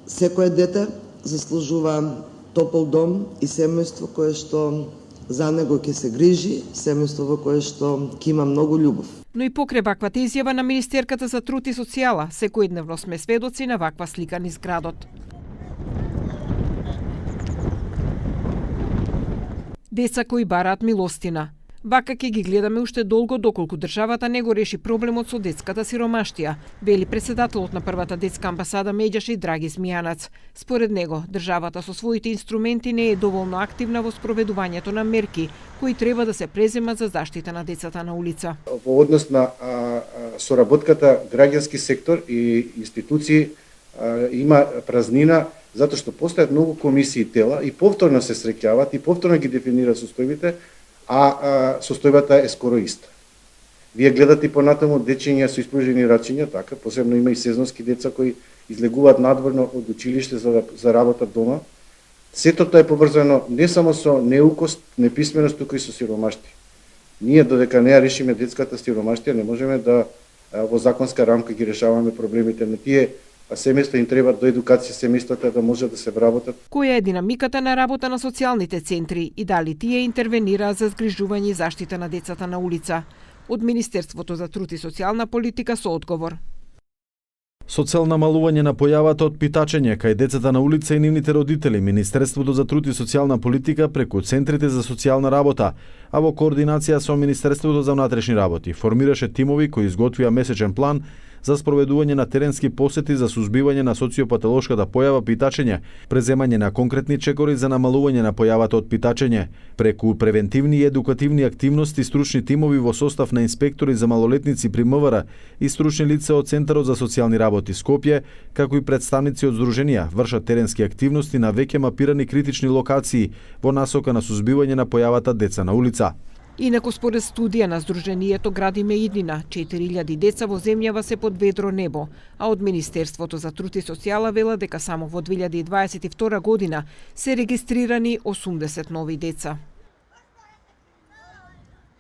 Секое дете заслужува топол дом и семејство кое што за него ќе се грижи, семејство во кое што ќе има многу љубов. Но и покрај ваквата изјава на Министерката за труд и социјала, секојдневно сме сведоци на ваква слика низ градот. Деца кои бараат милостина. Вака ќе ги гледаме уште долго доколку државата не го реши проблемот со детската сиромаштија, вели претседателот на првата детска амбасада Медјаши Драги Смијанац. Според него, државата со своите инструменти не е доволно активна во спроведувањето на мерки кои треба да се преземат за заштита на децата на улица. Во однос на соработката граѓански сектор и институции има празнина затоа што постојат многу комисии и тела и повторно се среќаваат и повторно ги дефинираат состојбите, а состојбата е скоро иста. Вие гледате и понатаму дечиња со испружени рачиња, така, посебно има и сезонски деца кои излегуваат надворно од училиште за работа дома. Сето тоа е поврзано не само со неукост, неписменост, туку и со сиромаштија. Ние додека не ја решиме детската сиромаштија, не можеме да во законска рамка ги решаваме проблемите на тие семејства, им треба до едукација семејствата да може да се вработат. Која е динамиката на работа на социјалните центри и дали тие интервенираат за згрижување и заштита на децата на улица? Од Министерството за труд и социјална политика со одговор. Со цел намалување на појавата од питачење кај децата на улица и нивните родители, Министерството за труд и социјална политика преку центрите за социјална работа, а во координација со Министерството за внатрешни работи, формираше тимови кои изготвија месечен план за спроведување на теренски посети за сузбивање на социопатолошката појава питачење, преземање на конкретни чекори за намалување на појавата од питачење, преку превентивни и едукативни активности, стручни тимови во состав на инспектори за малолетници при МВР и стручни лица од Центарот за социјални работи Скопје, како и представници од здруженија, вршат теренски активности на веќе мапирани критични локации во насока на сузбивање на појавата деца на улица. Инаку според студија на Сдруженијето Градиме иднина, 4000 деца во земјава се под ведро небо, а од Министерството за труд и социјала вела дека само во 2022 година се регистрирани 80 нови деца.